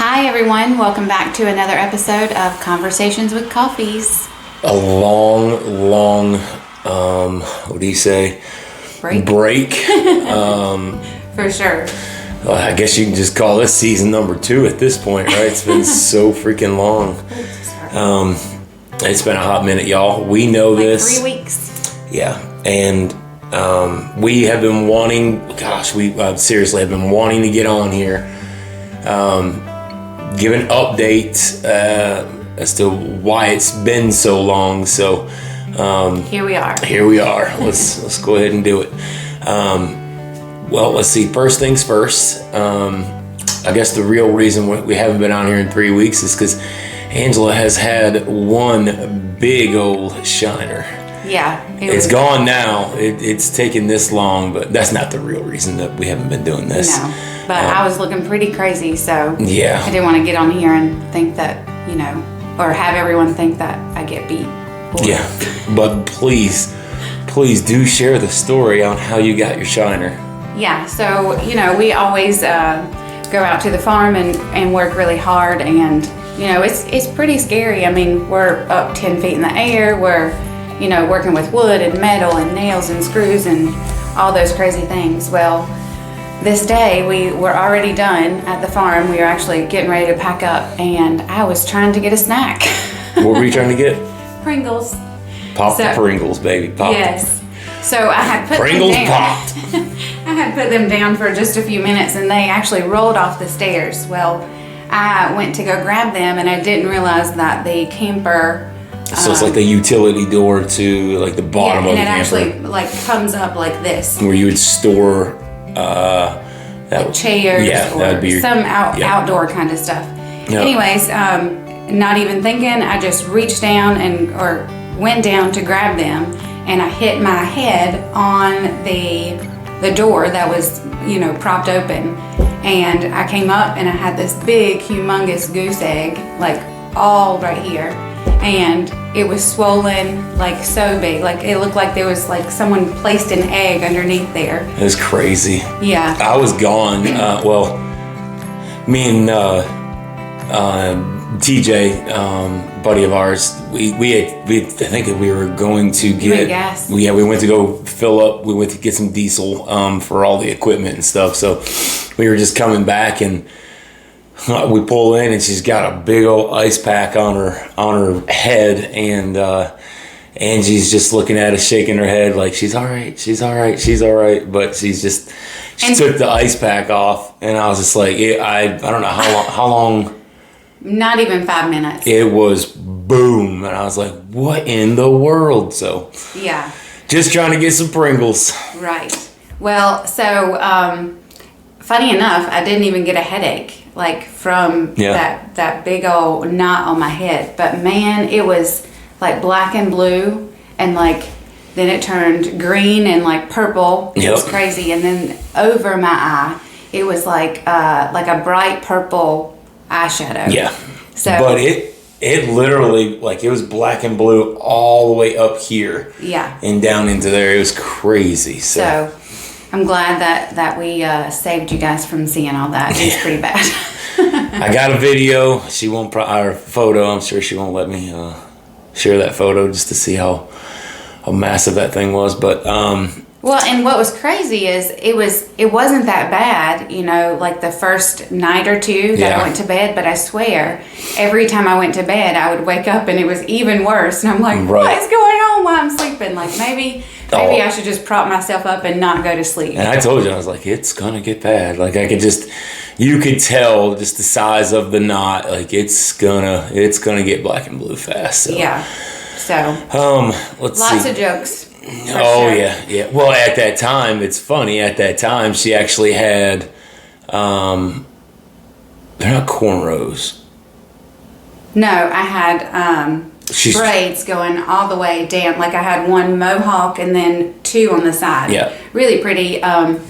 Hi everyone, welcome back to another episode of Conversations with Coffees. A long, what do you say? Break. For sure. Well, I guess you can just call this season number 2 at this point, right? It's been so freaking long. It's been a hot minute, y'all. We know this. 3 weeks. Yeah, and we have been wanting, we seriously have been wanting to get on here, give an update as to why it's been so long. So Here we are. Let's go ahead and do it. Well, let's see. First things first. I guess the real reason we haven't been on here in 3 weeks is because Angela has had one big old shiner. Yeah. It's gone now. It's taken this long, but that's not the real reason that we haven't been doing this. No, but I was looking pretty crazy, so yeah. I didn't want to get on here and think that, or have everyone think that I get beat. Yeah, but please do share the story on how you got your shiner. Yeah, so, we always go out to the farm and work really hard, and, it's pretty scary. I mean, we're up 10 feet in the air, we're, working with wood and metal and nails and screws and all those crazy things. Well, this day we were already done at the farm. We were actually getting ready to pack up, and I was trying to get a snack. What were you trying to get? Pringles. Pop the Pringles, baby. Pop. Yes. So I had put Pringles them down. popped. I had put them down for just a few minutes, and they actually rolled off the stairs. Well, I went to go grab them, and I didn't realize that the camper. So it's like the utility door to like the bottom of the camper. And it actually comes up like this. Where you would store chairs or some outdoor kind of stuff. Yep. Anyways, not even thinking, I just reached down or went down to grab them, and I hit my head on the door that was propped open, and I came up and I had this big humongous goose egg all right here, and it was swollen so big, it looked like there was someone placed an egg underneath there. It was crazy. Yeah. I was gone. Me and TJ, buddy of ours, we I think we were going to get gas. We went to go fill up. We went to get some diesel for all the equipment and stuff. So we were just coming back, and we pull in, and she's got a big old ice pack on her head, and Angie's just looking at us, shaking her head like she's all right, but she took the ice pack off, and I was just like, I don't know how long. Not even 5 minutes. It was boom, and I was like, what in the world? So yeah, just trying to get some Pringles. Right. Well, so funny enough, I didn't even get a headache from that big old knot on my head. But man, it was black and blue, and then it turned green and purple. It was crazy. And then over my eye, it was like a bright purple eyeshadow. Yeah. So, but it literally it was black and blue all the way up here. Yeah. And down into there. It was crazy. So I'm glad that we saved you guys from seeing all that. It's pretty bad. I got a video. She won't or photo. I'm sure she won't let me share that photo just to see how massive that thing was. But well, and what was crazy is it wasn't that bad, the first night or two that I went to bed. But I swear, every time I went to bed, I would wake up and it was even worse. And I'm like, What is going on while I'm sleeping? Maybe I should just prop myself up and not go to sleep. And I told you, I was like, it's gonna get bad. You could tell just the size of the knot. It's gonna get black and blue fast. So. Yeah. So let's see. Lots of jokes. Oh, sure. Yeah. Well, at that time, it's funny. At that time, she actually had, they're not cornrows. No, I had braids going all the way down. I had one mohawk and then two on the side. Yeah. Really pretty.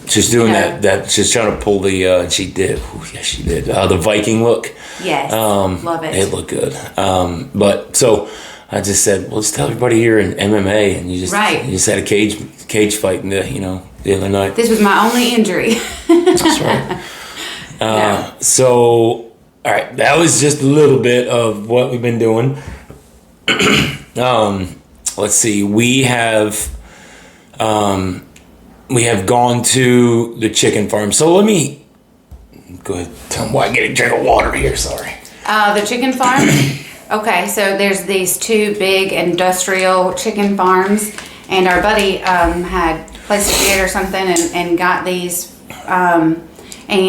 She's doing that. She's trying to pull the, and she did. Ooh, yes, she did. The Viking look. Yes. Love it. It looked good. But so I just said, well, let's tell everybody here in MMA, and you just had a cage fight the other night. This was my only injury. That's right. So All right, that was just a little bit of what we've been doing. Let's see. We have gone to the chicken farm. So let me go ahead. Tell them why I get a drink of water here. Sorry. The chicken farm. Okay, so there's these two big industrial chicken farms, and our buddy had placed a bid or something and got these. And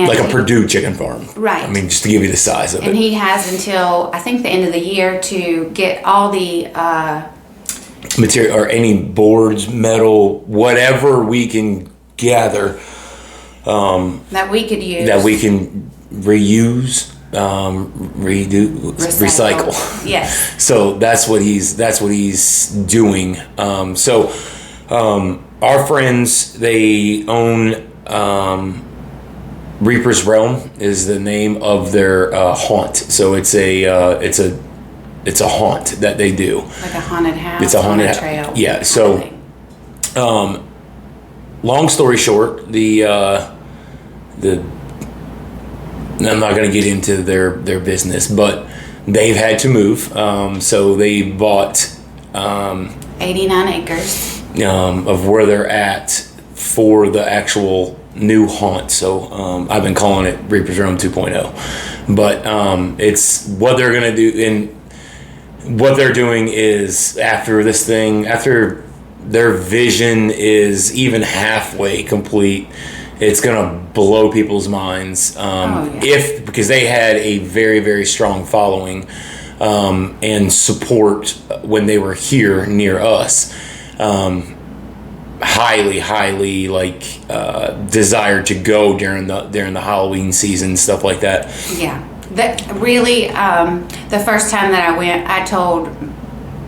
like a Purdue chicken farm. Right. I mean, just to give you the size of it. And he has until, I think, the end of the year to get all the material or any boards, metal, whatever we can gather. That we could use. That we can reuse, recycle. Yes. So that's what he's doing. Our friends, they own Reaper's Realm is the name of their haunt. So it's a haunt that they do. Like a haunted house. It's a haunted trail. Yeah. So, long story short, I'm not going to get into their business, but they've had to move. So they bought 89 acres of where they're at for the actual new haunt. So I've been calling it Reaper's Realm 2.0, but it's what they're going to do. And what they're doing is after their vision is even halfway complete, it's gonna blow people's minds. Because they had a very, very strong following and support when they were here near us. Highly desired to go during the Halloween season, stuff like that. Yeah. That really, the first time that I went, I told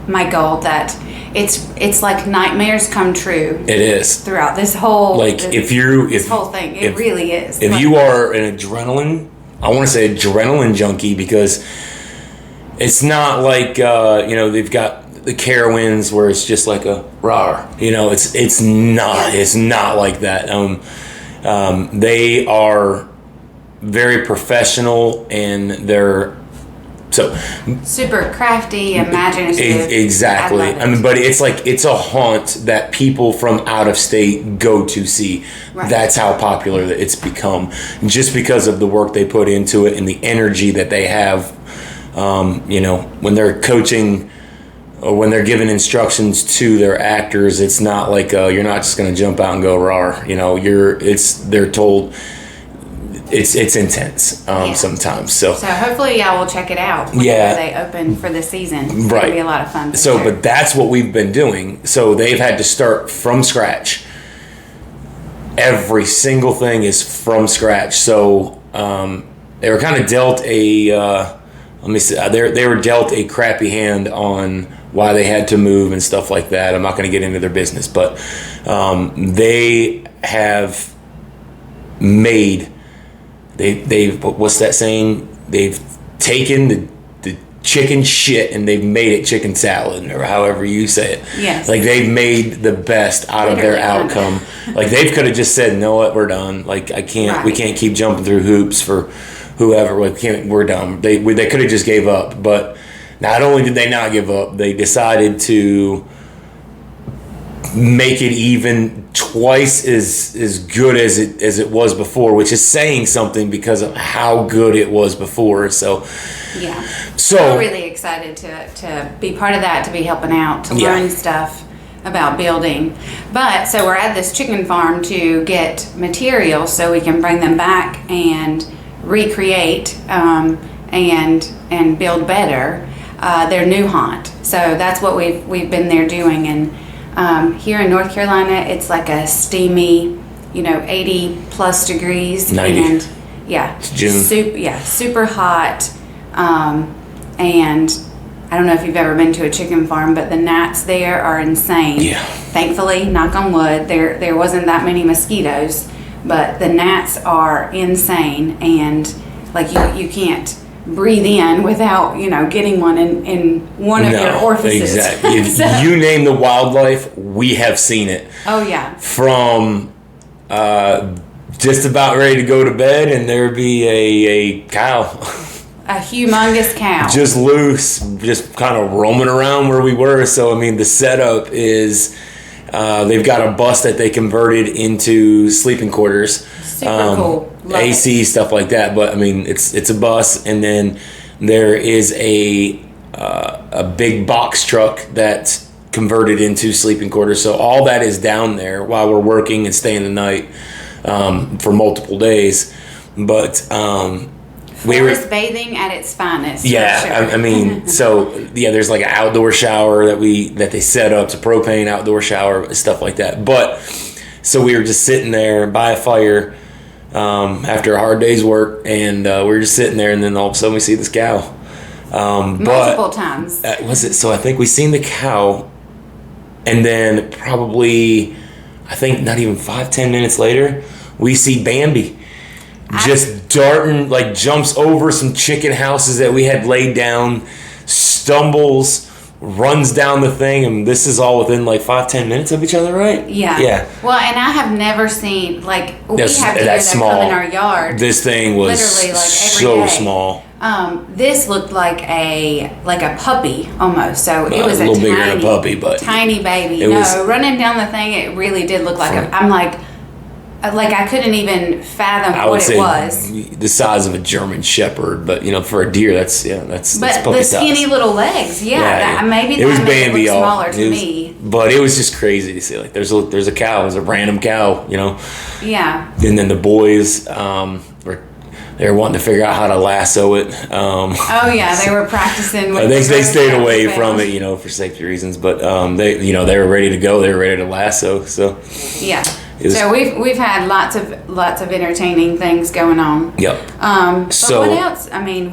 Michael that it's like nightmares come true. It is throughout this whole this whole thing. It really is. If you are an adrenaline junkie, because it's not like they've got the Carowinds where it's just like a rawr. It's not like that. They are very professional, and they're super crafty, imaginative. Exactly. I mean, but it's a haunt that people from out of state go to see. Right. That's how popular it's become, just because of the work they put into it and the energy that they have. When they're coaching or when they're giving instructions to their actors, it's not like you're not just going to jump out and go rawr. They're told. It's intense sometimes. So hopefully y'all will check it out whenever they open for the season. It's going to be a lot of fun. But that's what we've been doing. So they've had to start from scratch. Every single thing is from scratch. So they were kind of dealt they were dealt a crappy hand on why they had to move and stuff like that. I'm not going to get into their business, but they have made. They've what's that saying? They've taken the chicken shit and they've made it chicken salad, or however you say it. Yes. Like they've made the best out of their outcome. Like they could have just said, "No, what? We're done. Like I can't. Right. We can't keep jumping through hoops for whoever. We're done." They could have just gave up. But not only did they not give up, they decided to make it even twice as good as it was before, which is saying something because of how good it was before. So we're really excited to be part of that, to be helping out, to learn stuff about building. But so we're at this chicken farm to get materials so we can bring them back and recreate and build better their new haunt. So that's what we've been there doing. And here in North Carolina, it's like a steamy, 80 plus degrees. 90. And it's June. Super hot. And I don't know if you've ever been to a chicken farm, but the gnats there are insane. Yeah. Thankfully, knock on wood, there wasn't that many mosquitoes, but the gnats are insane, and like you can't breathe in without getting one in one of your orifices. Exactly. You name the wildlife, we have seen it. Oh yeah. From just about ready to go to bed, and there'd be a cow A humongous cow. Just loose, just kind of roaming around where we were. So, I mean, the setup is they've got a bus that they converted into sleeping quarters. Super cool. Love AC, it. stuff like that. But, I mean, it's a bus. And then there is a big box truck that's converted into sleeping quarters. So all that is down there while we're working and staying the night for multiple days. But Forest bathing at its finest. yeah, for sure. I mean, so yeah, there's like an outdoor shower that they set up. It's a propane outdoor shower, stuff like that. But so we were just sitting there by a fire after a hard day's work, and we were just sitting there, and then all of a sudden we see this cow. Multiple times. Was it? So I think we seen the cow, and then probably, I think not even 5-10 minutes later, we see Bambi. Just darting, like jumps over some chicken houses that we had laid down, stumbles, runs down the thing, and this is all within like 5-10 minutes of each other, right? Yeah. Yeah. Well, and I have never seen, like, we That's- have deer that's that come in our yard. This thing was literally, like, every so day. small. This looked like a puppy almost. So it was a little bigger than a puppy, but tiny baby. it was- Running down the thing, it really did look like I'm like I couldn't even fathom I would what say it was. the size of a German Shepherd, but for a deer, that's But puppy the size. skinny little legs, maybe it was that made it Bambi, look y'all. smaller to me. But it was just crazy to see. Like there's a cow, there's a random cow, Yeah. And then the boys they were wanting to figure out how to lasso it. Oh yeah, they were practicing. With they the stayed away fails. from it, for safety reasons. But they were ready to go. They were ready to lasso. So yeah. So we've had lots of entertaining things going on. Yep. But So what else? I mean,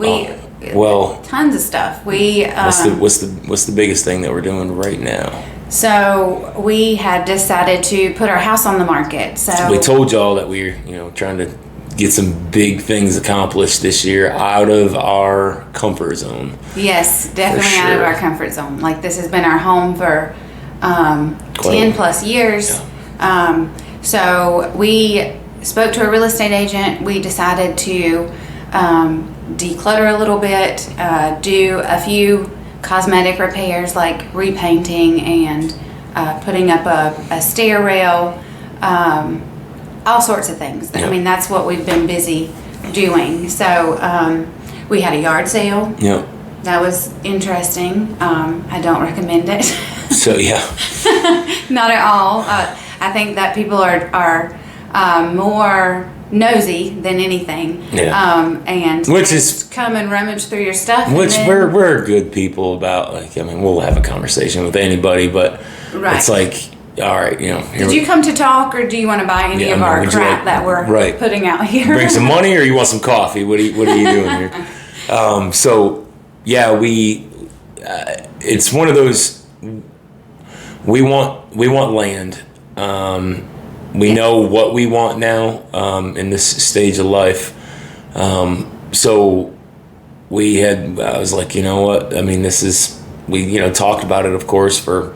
tons of stuff. What's the biggest thing that we're doing right now? So we had decided to put our house on the market. So we told y'all that we're trying to get some big things accomplished this year out of our comfort zone. Yes, definitely out of sure. our comfort zone. Like this has been our home for 10 plus years. Yeah. So we spoke to a real estate agent. We decided to declutter a little bit, do a few cosmetic repairs like repainting and putting up a stair rail, all sorts of things. Yeah. I mean, that's what we've been busy doing. So we had a yard sale. Yeah. That was interesting. I don't recommend it. So yeah. Not at all. I think that people are more nosy than anything. Yeah. And Which is come and rummage through your stuff. Which and then, we're good people about. We'll have a conversation with anybody, but Right. it's like, all right, Did you come to talk, or do you want to buy any of our would you crap that we're putting out here? bring some money, or you want some coffee? What are you doing here? So yeah, it's one of those. We want land. We know what we want now in this stage of life. So I was like, you know what? I mean, we talked about it, of course, for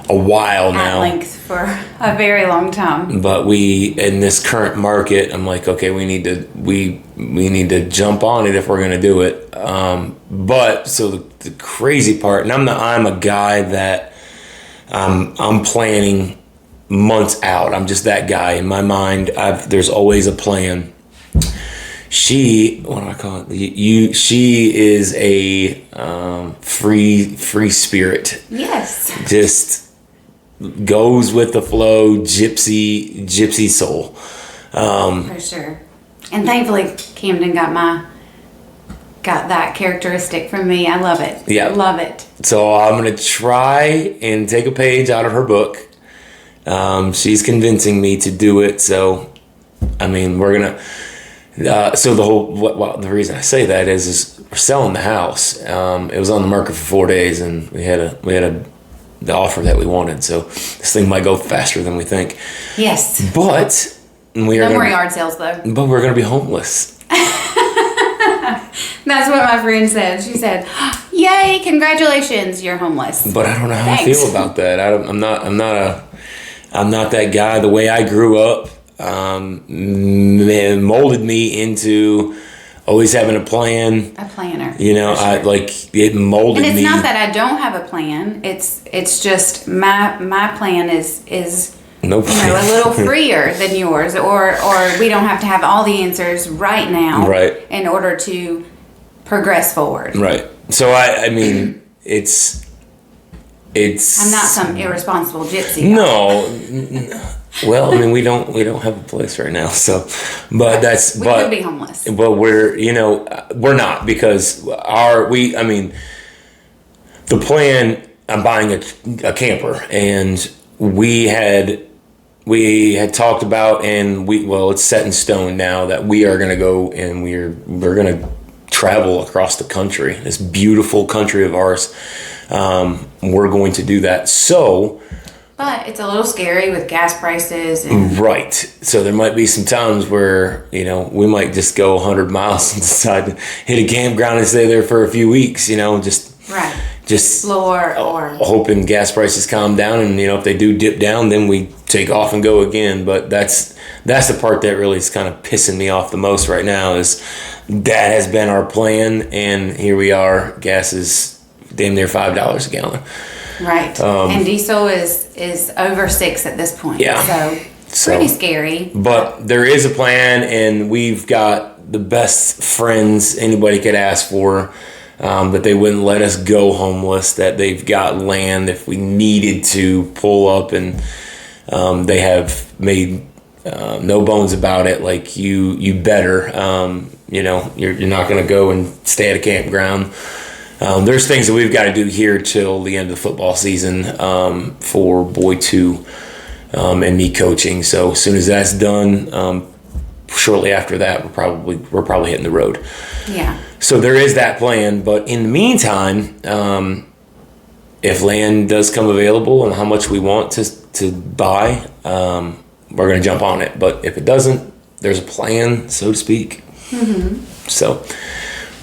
a while now. At length for a very long time. But in this current market, I'm like, okay, we need to jump on it if we're going to do it. But so the crazy part, and I'm a guy that I'm planning months out. I'm just that guy in my mind. There's always a plan. What do I call it? She is a free spirit. Yes. Just goes with the flow, gypsy soul. For sure. And thankfully Camden got that characteristic from me. I love it. Yeah. Love it. So I'm gonna try and take a page out of her book. She's convincing me to do it. So, I mean, we're gonna. So the reason I say that is we're selling the house. It was on the market for 4 days, and we had the offer that we wanted. So this thing might go faster than we think. Yes. But no more yard sales though. But we're gonna be homeless. That's what my friend said. She said, "Yay, congratulations, you're homeless." But I don't know how Thanks. I feel about that. I'm not that guy. The way I grew up molded me into always having a plan. A planner. You know, for sure. I like it molded And it's me. not that I don't have a plan. It's just my plan is no plan. a little freer than yours, or we don't have to have all the answers right now, Right. in order to progress forward. Right. So I mean, it's. I'm not some irresponsible gypsy. No. Well, I mean, we don't have a place right now, so, but that's, We but could be homeless. But we're not, because the plan. I'm buying a camper, and we had talked about, and it's set in stone now that we are going to go, and we're going to travel across the country, this beautiful country of ours. We're going to do that. So, but it's a little scary with gas prices. And right. So there might be some times where, we might just go 100 miles and decide to hit a campground and stay there for a few weeks, right. just Or hoping gas prices calm down, and if they do dip down, then we take off and go again. But that's the part that really is kind of pissing me off the most right now, is that has been our plan, and here we are. Gas is damn near $5 a gallon. right. And diesel is over $6 at this point. Yeah. So pretty scary. But there is a plan, and we've got the best friends anybody could ask for. That they wouldn't let us go homeless, that they've got land if we needed to pull up, and they have made no bones about it. Like, you better, you're not going to go and stay at a campground. There's things that we've got to do here till the end of the football season for Boy 2 and me coaching. So as soon as that's done, shortly after that, we're probably hitting the road. Yeah. So there is that plan, but in the meantime, if land does come available and how much we want to buy, we're going to jump on it. But if it doesn't, there's a plan, so to speak. Mm-hmm. So,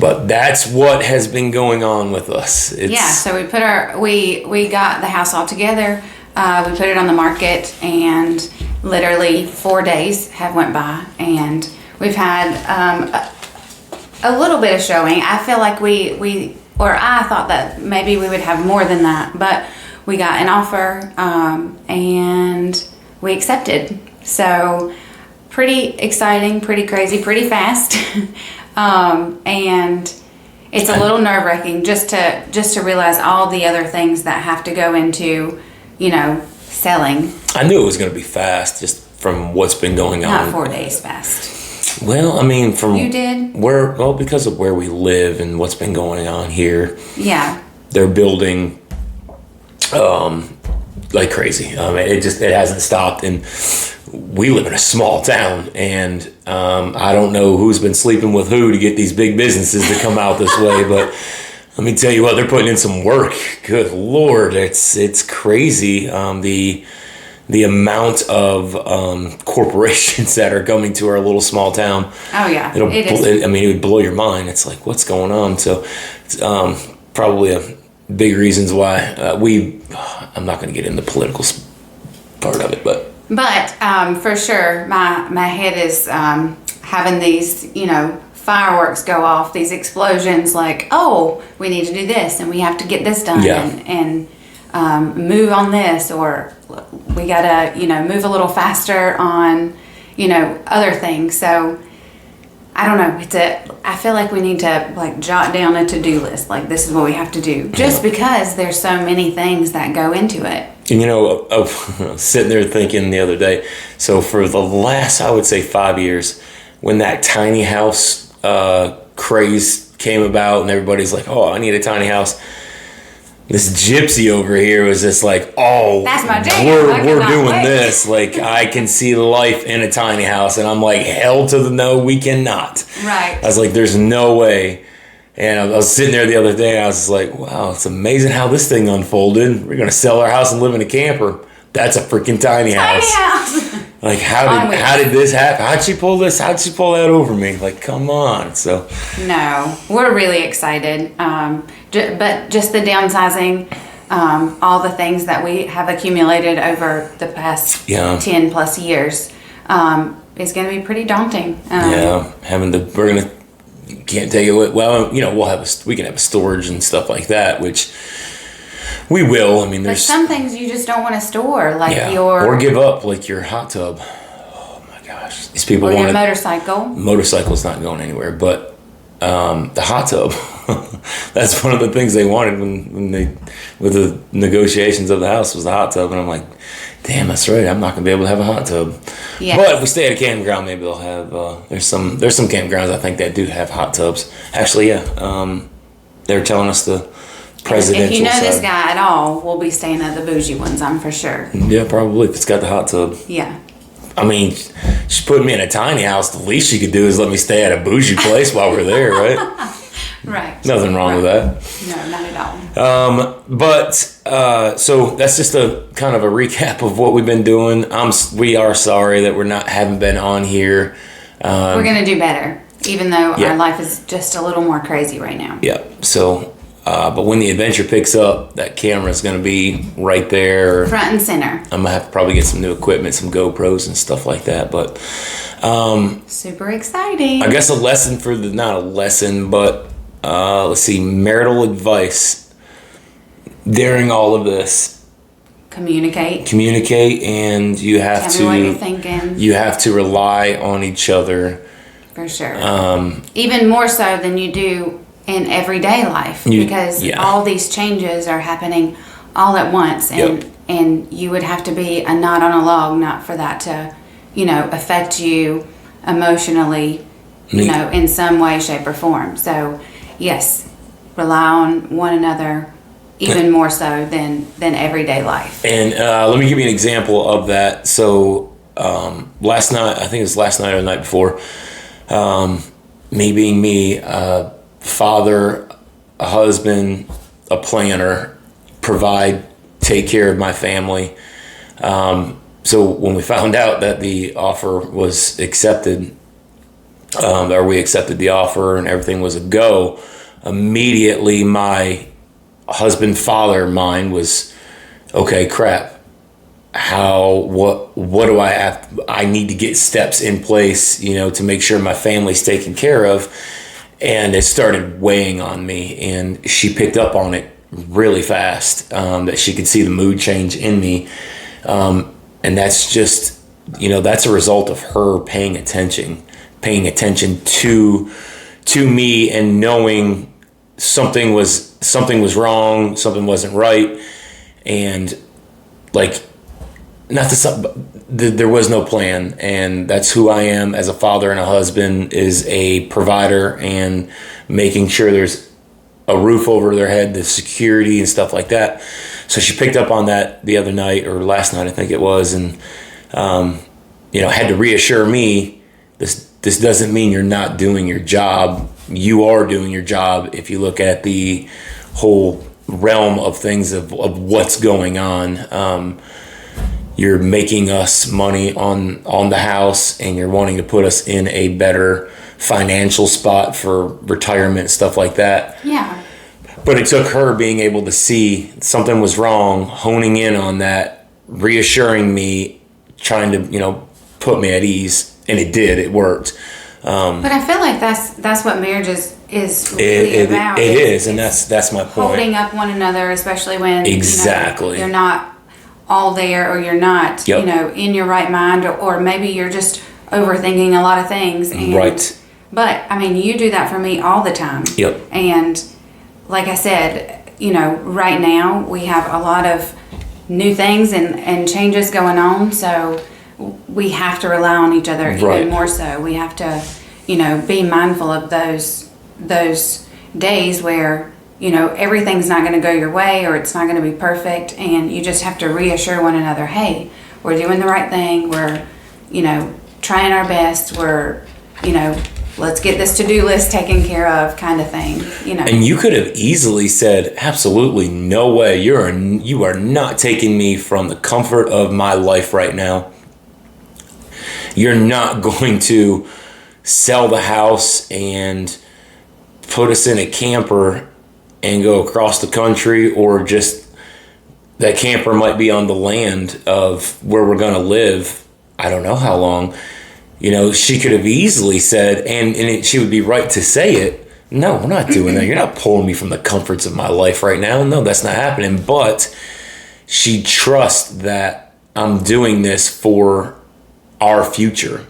but that's what has been going on with us. So we got the house all together. We put it on the market, and literally 4 days have went by, and we've had a little bit of showing. I feel like I thought that maybe we would have more than that, but we got an offer, and we accepted. So pretty exciting, pretty crazy, pretty fast. And it's a little nerve-wracking just to realize all the other things that have to go into, selling. I knew it was going to be fast, just from what's been going on. Not 4 days fast. Well, I mean, You did? Because of where we live and what's been going on here. Yeah. They're building like crazy. It hasn't stopped, and we live in a small town, and I don't know who's been sleeping with who to get these big businesses to come out this way, but let me tell you what, they're putting in some work. Good Lord, it's crazy. The amount of corporations that are coming to our little small town. Oh yeah, it would blow your mind. It's like, what's going on? So it's probably a big reasons why I'm not going to get into the political part of it, but for sure, my head is having these, fireworks go off, these explosions, like, oh, we need to do this, and we have to get this done, and move on this, or we gotta, move a little faster on, other things. So I don't know. I feel like we need to jot down a to-do list. Like, this is what we have to do, just because there's so many things that go into it. And I was sitting there thinking the other day. So for the last, I would say 5 years, when that tiny house craze came about, and everybody's like, "Oh, I need a tiny house." This gypsy over here was just like, "Oh, that's my jam. We're doing this. Like, I can see life in a tiny house," and I'm like, "Hell to the no, we cannot." Right. I was like, "There's no way." And I was sitting there the other day, and I was like, "Wow, it's amazing how this thing unfolded. We're gonna sell our house and live in a camper. That's a freaking tiny house." Like, how did this happen? How'd she pull this? How'd she pull that over me? Like, come on. So no, we're really excited. But just the downsizing, all the things that we have accumulated over the past 10 plus years, is going to be pretty daunting. We're going to can't take it with, well, you know, we can have a storage and stuff like that, which we will. I mean, But there's some things you just don't want to store, like or give up, like your hot tub. Oh my gosh, these people or want your motorcycle. Motorcycle's not going anywhere, but the hot tub. That's one of the things they wanted when they, with the negotiations of the house, was the hot tub, and I'm like, damn, that's right. I'm not gonna be able to have a hot tub. Yes. But if we stay at a campground, maybe they'll have. There's some campgrounds I think that do have hot tubs. Actually, yeah. They're telling us the presidential. If you know side. this guy at all, we'll be staying at the bougie ones. I'm for sure. Yeah, probably if it's got the hot tub. Yeah. I mean, she's putting me in a tiny house. The least she could do is let me stay at a bougie place while we're there, right? Right. Nothing wrong with that. No, not at all. But so that's just a kind of a recap of what we've been doing. We are sorry that haven't been on here. We're gonna do better, even though Yeah. our life is just a little more crazy right now. Yeah. So, but when the adventure picks up, that camera's going to be right there. Front and center. I'm gonna have to probably get some new equipment, some GoPros and stuff like that. But Super exciting. I guess not a lesson, but let's see, marital advice during all of this. Communicate, And you have tell me what you're thinking. You have to rely on each other. For sure. Even more so than you do in everyday life, because all these changes are happening all at once, and you would have to be a knot on a log, not for that to, affect you emotionally, in some way, shape, or form. So, yes, rely on one another even more so than everyday life. And let me give you an example of that. So last night, I think it was last night or the night before, me being me, father, a husband, a planner, take care of my family. So when we found out that the offer was accepted, or we accepted the offer and everything was a go, immediately my husband-father mind was, okay, crap. What do I have? I need to get steps in place, to make sure my family's taken care of. And it started weighing on me, and she picked up on it really fast, that she could see the mood change in me. And that's just, that's a result of her paying attention to me and knowing something was wrong, something wasn't right. And there was no plan, and that's who I am as a father and a husband, is a provider and making sure there's a roof over their head, the security and stuff like that. So she picked up on that the other night, or last night I think it was, and had to reassure me, this doesn't mean you're not doing your job. You are doing your job if you look at the whole realm of things of what's going on. You're making us money on the house, and you're wanting to put us in a better financial spot for retirement, stuff like that. Yeah. But it took her being able to see something was wrong, honing in on that, reassuring me, trying to, put me at ease. And it did. It worked. But I feel like that's what marriage is really about. It is, and that's my point. Holding up one another, especially when exactly you're not all there, or you're not in your right mind, or maybe you're just overthinking a lot of things. And, right. But I mean, you do that for me all the time. Yep. And like I said, right now we have a lot of new things and changes going on, so we have to rely on each other even more so. We have to, be mindful of those days where, everything's not going to go your way, or it's not going to be perfect, and you just have to reassure one another, hey, we're doing the right thing, we're, trying our best, we're, let's get this to-do list taken care of, kind of thing, And you could have easily said, absolutely no way, you are not taking me from the comfort of my life right now. You're not going to sell the house and put us in a camper and go across the country, or just that camper might be on the land of where we're going to live. I don't know how long. she could have easily said, she would be right to say it. No, we're not doing that. You're not pulling me from the comforts of my life right now. No, that's not happening. But she trusts that I'm doing this for our future.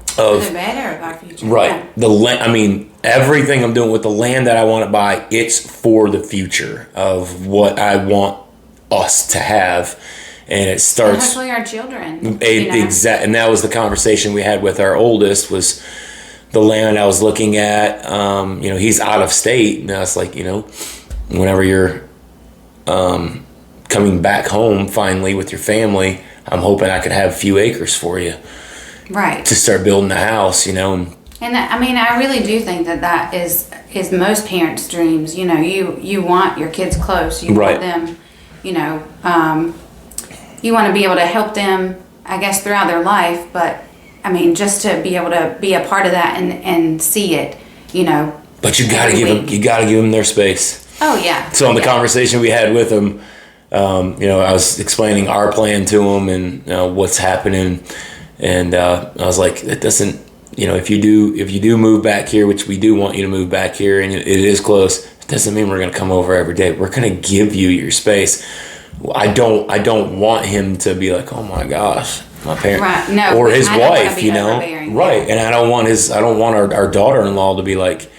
For the better of our future. Right. Yeah. Everything I'm doing with the land that I want to buy, it's for the future of what I want us to have. And it starts... And hopefully our children. Exactly. And that was the conversation we had with our oldest, was the land I was looking at. He's out of state. And I was like, whenever you're coming back home finally with your family, I'm hoping I could have a few acres for you. Right. To start building the house, And I really do think that is most parents' dreams. You want your kids close. You right. want them, you want to be able to help them, I guess, throughout their life. But, just to be able to be a part of that and see it, But you got to give them their space. Oh, yeah. So in the conversation we had with them, I was explaining our plan to them and what's happening. And I was like, it doesn't, if you do move back here, which we do want you to move back here, and it is close, it doesn't mean we're going to come over every day. We're going to give you your space. I don't want him to be like, oh my gosh, my parent, right. No, or his wife, right? Yeah. And I don't want our daughter-in-law to be like,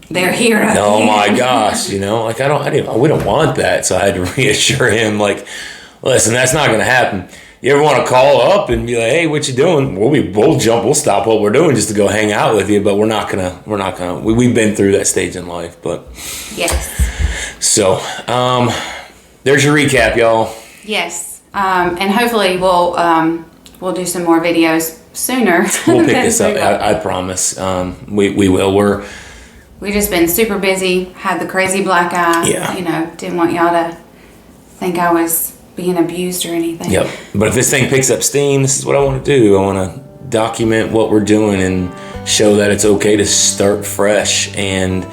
they're here. Oh my gosh, we don't want that. So I had to reassure him, like, listen, that's not going to happen. You ever want to call up and be like, hey, what you doing? We'll stop what we're doing just to go hang out with you, but we've been through that stage in life, but. Yes. So, there's your recap, y'all. Yes. And hopefully we'll do some more videos sooner. We'll pick this up. I promise. We will. We've just been super busy, had the crazy black eye. Yeah. Didn't want y'all to think I was being abused or anything. Yep. But if this thing picks up steam, this is what I want to do. I want to document what we're doing and show that it's okay to start fresh and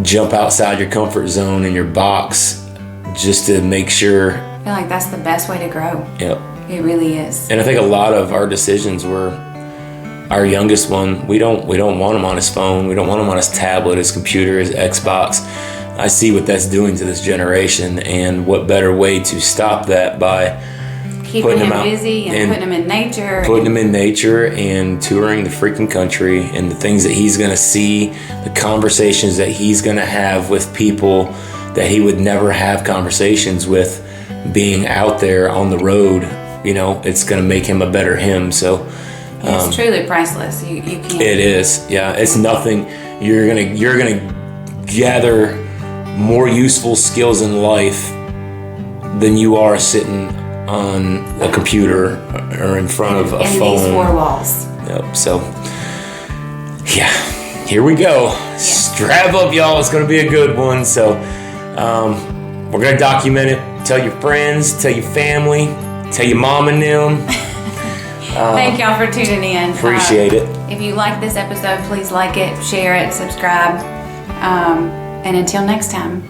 jump outside your comfort zone and your box just to make sure. I feel like that's the best way to grow. Yep. It really is. And I think a lot of our decisions were, our youngest one, we don't want him on his phone. We don't want him on his tablet, his computer, his Xbox. I see what that's doing to this generation, and what better way to stop that by keeping him busy and putting him in nature. Putting him in nature and touring the freaking country, and the things that he's going to see, the conversations that he's going to have with people that he would never have conversations with, being out there on the road. It's going to make him a better him. So it's truly priceless. You can't. It is. Yeah, it's nothing. You're gonna gather more useful skills in life than you are sitting on a computer or in front of a phone. In these four walls. Yep. So, yeah, here we go. Yeah. Strap up, y'all. It's gonna be a good one. So, we're gonna document it. Tell your friends. Tell your family. Tell your mom and them. Thank y'all for tuning in. Appreciate it. If you like this episode, please like it, share it, subscribe. And until next time.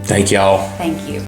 Thank y'all. Thank you.